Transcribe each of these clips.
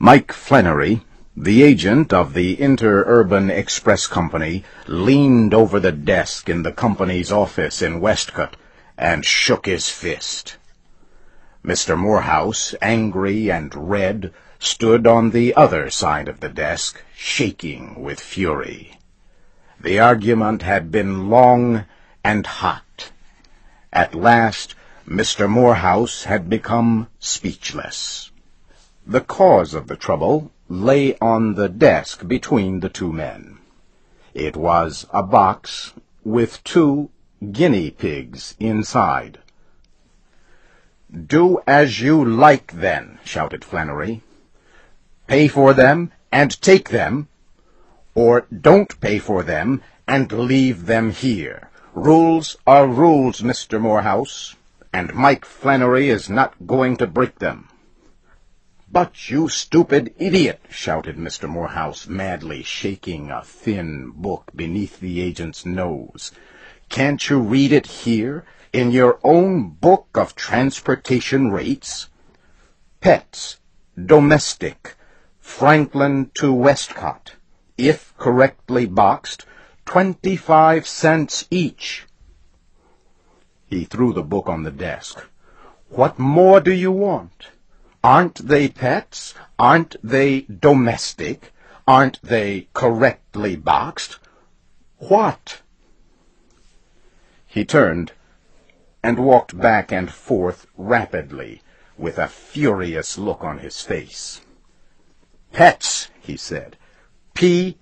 Mike Flannery, the agent of the Interurban Express Company, leaned over the desk in the company's office in Westcott and shook his fist. Mr. Morehouse, angry and red, stood on the other side of the desk, shaking with fury. The argument had been long and hot. At last, Mr. Morehouse had become speechless. The cause of the trouble lay on the desk between the two men. It was a box with 2 guinea pigs inside. "Do as you like, then," shouted Flannery. "Pay for them and take them, or don't pay for them and leave them here. Rules are rules, Mr. Morehouse, and Mike Flannery is not going to break them." "But you stupid idiot!" shouted Mr. Morehouse, madly shaking a thin book beneath the agent's nose. "Can't you read it here, in your own book of transportation rates? Pets, domestic, Franklin to Westcott, if correctly boxed, 25 cents each." He threw the book on the desk. "What more do you want? Aren't they pets? Aren't they domestic? Aren't they correctly boxed? What?" He turned and walked back and forth rapidly, with a furious look on his face. "Pets," he said. P-E-T-S.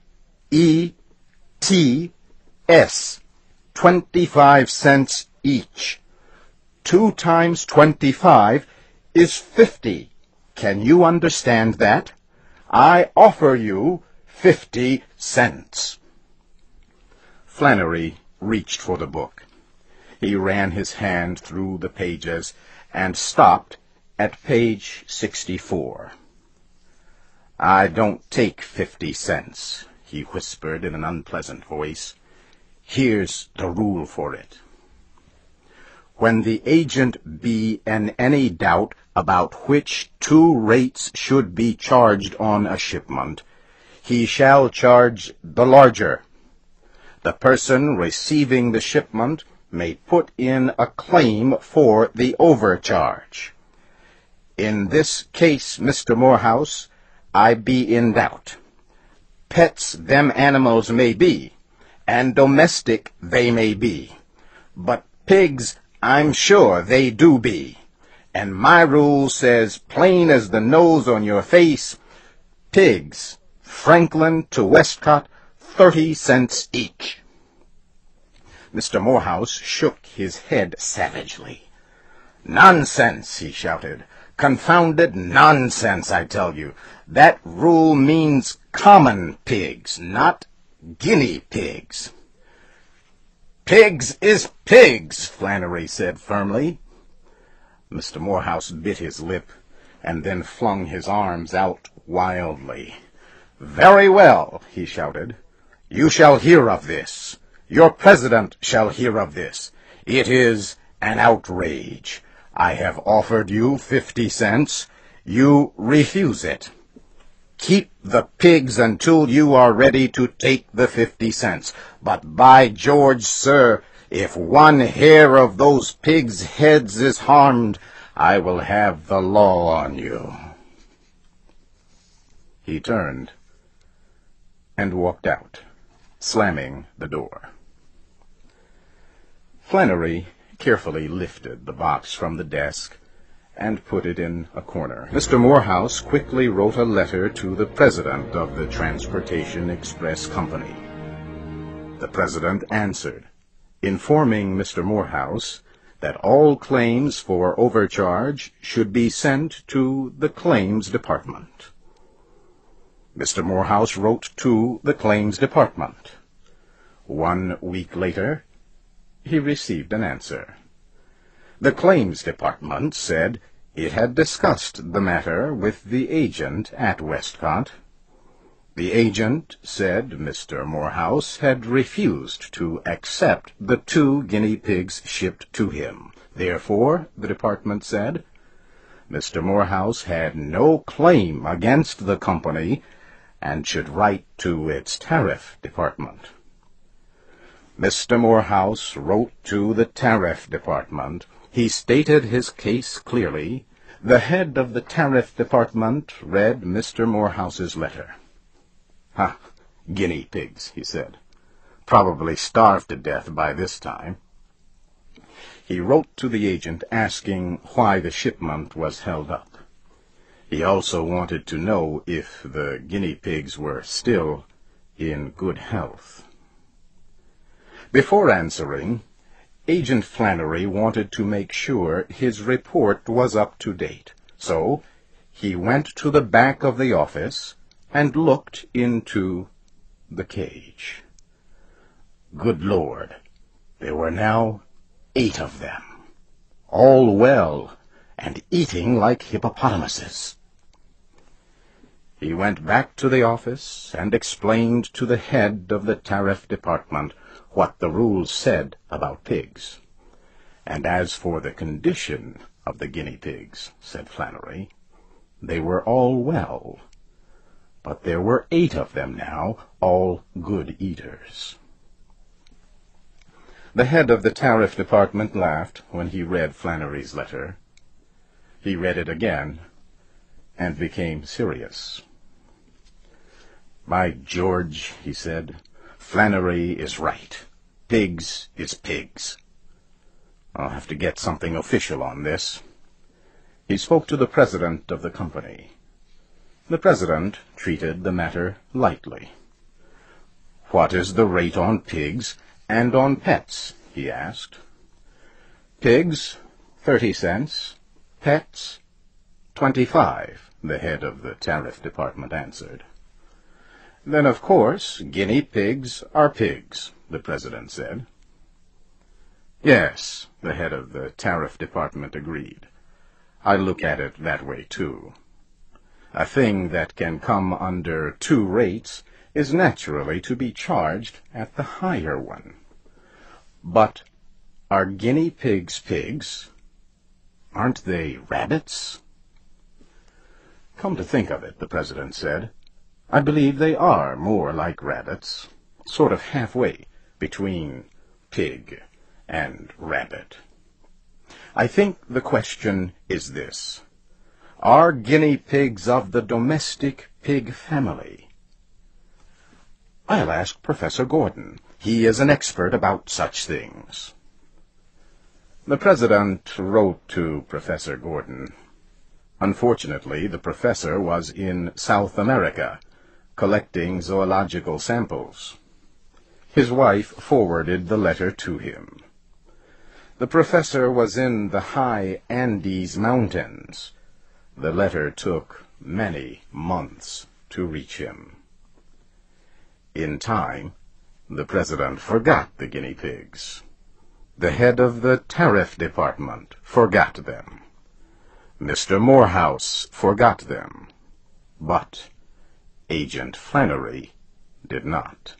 25 cents each. 2 times 25 is 50. Can you understand that? I offer you 50 cents. Flannery reached for the book. He ran his hand through the pages and stopped at page 64. "I don't take 50 cents, he whispered in an unpleasant voice. "Here's the rule for it. When the agent be in any doubt about which 2 rates should be charged on a shipment, he shall charge the larger. The person receiving the shipment may put in a claim for the overcharge. In this case, Mr. Morehouse, I be in doubt. Pets them animals may be, and domestic they may be, but pigs I'm sure they do be, and my rule says plain as the nose on your face, pigs, Franklin to Westcott, 30 cents each." Mr. Morehouse shook his head savagely. "Nonsense!" he shouted. "Confounded nonsense, I tell you. That rule means common pigs, not guinea pigs." "Pigs is pigs," Flannery said firmly. Mr. Morehouse bit his lip and then flung his arms out wildly. "Very well," he shouted. "You shall hear of this. Your president shall hear of this. It is an outrage. I have offered you 50 cents. You refuse it. Keep the pigs until you are ready to take the 50 cents. But by George, sir, if one hair of those pigs' heads is harmed, I will have the law on you." He turned and walked out, slamming the door. Flannery carefully lifted the box from the desk and put it in a corner. Mr. Morehouse quickly wrote a letter to the president of the Transportation Express Company. The president answered, informing Mr. Morehouse that all claims for overcharge should be sent to the Claims Department. Mr. Morehouse wrote to the Claims Department. 1 week later, he received an answer. The Claims Department said it had discussed the matter with the agent at Westcott. The agent said Mr. Morehouse had refused to accept the 2 guinea pigs shipped to him. Therefore, the department said, Mr. Morehouse had no claim against the company and should write to its tariff department. Mr. Morehouse wrote to the tariff department. He stated his case clearly. The head of the tariff department read Mr. Morehouse's letter. "Ha, guinea pigs," he said. "Probably starved to death by this time." He wrote to the agent asking why the shipment was held up. He also wanted to know if the guinea pigs were still in good health. Before answering, Agent Flannery wanted to make sure his report was up to date, so he went to the back of the office and looked into the cage. Good Lord, there were now 8 of them, all well and eating like hippopotamuses. He went back to the office and explained to the head of the tariff department what the rules said about pigs. And as for the condition of the guinea pigs, said Flannery, they were all well, but there were 8 of them now, all good eaters. The head of the tariff department laughed when he read Flannery's letter. He read it again and became serious. "By George," he said, "Flannery is right. Pigs is pigs. I'll have to get something official on this." He spoke to the president of the company. The president treated the matter lightly. "What is the rate on pigs and on pets?" he asked. "Pigs, 30 cents. Pets, 25, the head of the tariff department answered. "Then, of course, guinea pigs are pigs," the president said. "Yes," the head of the tariff department agreed. "I look at it that way, too. A thing that can come under 2 rates is naturally to be charged at the higher one. But are guinea pigs pigs? Aren't they rabbits?" "Come to think of it," the president said, "I believe they are more like rabbits, sort of halfway between pig and rabbit. I think the question is this: are guinea pigs of the domestic pig family? I'll ask Professor Gordon. He is an expert about such things." The president wrote to Professor Gordon. Unfortunately, the professor was in South America, collecting zoological samples. His wife forwarded the letter to him. The professor was in the high Andes Mountains. The letter took many months to reach him. In time, the president forgot the guinea pigs. The head of the tariff department forgot them. Mr. Morehouse forgot them. But Agent Flannery did not.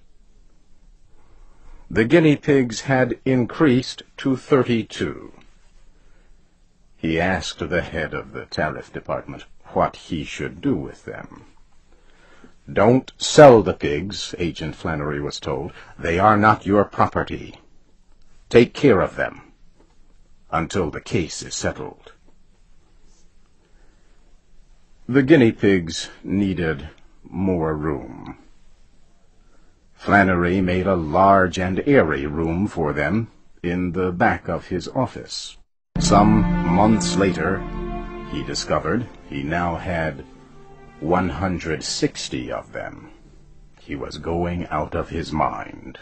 The guinea pigs had increased to 32. He asked the head of the tariff department what he should do with them. "Don't sell the pigs," Agent Flannery was told. "They are not your property. Take care of them until the case is settled." The guinea pigs needed more room. Flannery made a large and airy room for them in the back of his office. Some months later, he discovered he now had 160 of them. He was going out of his mind.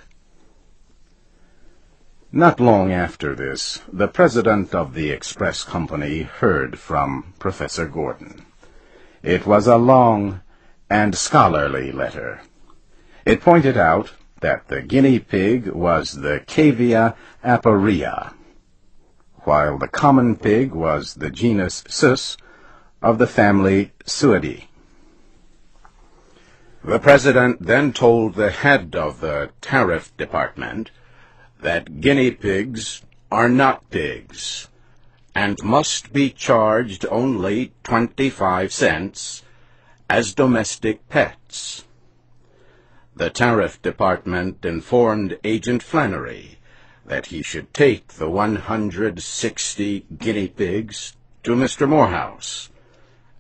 Not long after this, the president of the express company heard from Professor Gordon. It was a long and scholarly letter. It pointed out that the guinea pig was the cavia aporea, while the common pig was the genus Sus of the family Suidae. The president then told the head of the tariff department that guinea pigs are not pigs, and must be charged only 25 cents as domestic pets. The Tariff Department informed Agent Flannery that he should take the 160 guinea pigs to Mr. Morehouse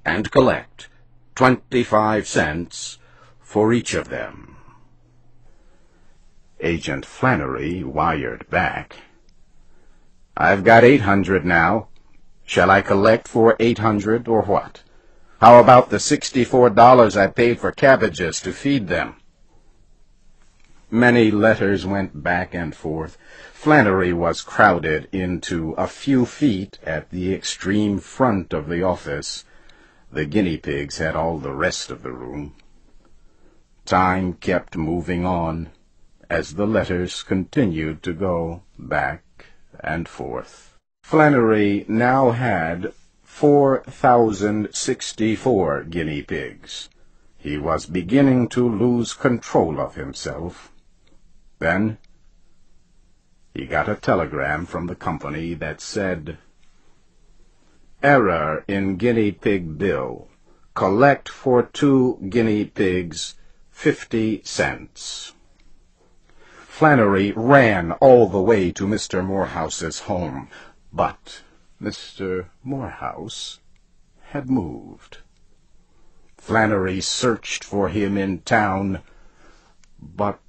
and collect 25 cents for each of them. Agent Flannery wired back, "I've got 800 now. Shall I collect for 800 or what? How about the $64 I paid for cabbages to feed them?" Many letters went back and forth. Flannery was crowded into a few feet at the extreme front of the office. The guinea pigs had all the rest of the room. Time kept moving on as the letters continued to go back and forth. Flannery now had 4,064 guinea pigs. He was beginning to lose control of himself. Then he got a telegram from the company that said, "Error in guinea pig bill. Collect for 2 guinea pigs, 50 cents. Flannery ran all the way to Mr. Morehouse's home, but Mr. Morehouse had moved. Flannery searched for him in town, but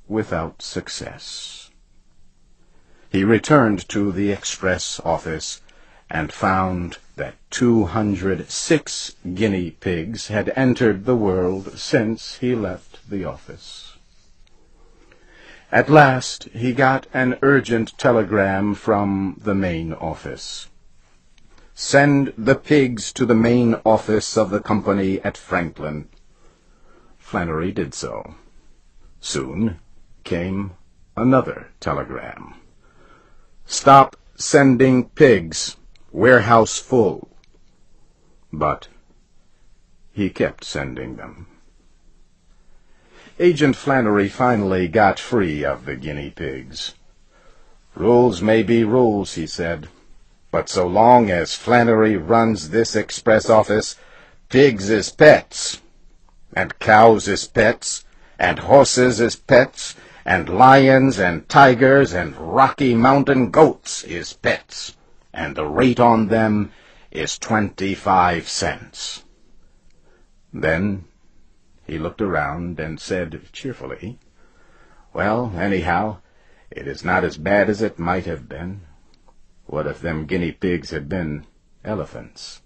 without success. He returned to the express office and found that 206 guinea pigs had entered the world since he left the office. At last he got an urgent telegram from the main office. "Send the pigs to the main office of the company at Franklin." Flannery did so. Soon came another telegram. "Stop sending pigs. Warehouse full." But he kept sending them. Agent Flannery finally got free of the guinea pigs. "Rules may be rules," he said, "but so long as Flannery runs this express office, pigs is pets, and cows is pets, and horses is pets, and lions and tigers and Rocky Mountain goats is pets, and the rate on them is 25 cents. Then he looked around and said cheerfully, "Well, anyhow, it is not as bad as it might have been. What if them guinea pigs had been elephants?"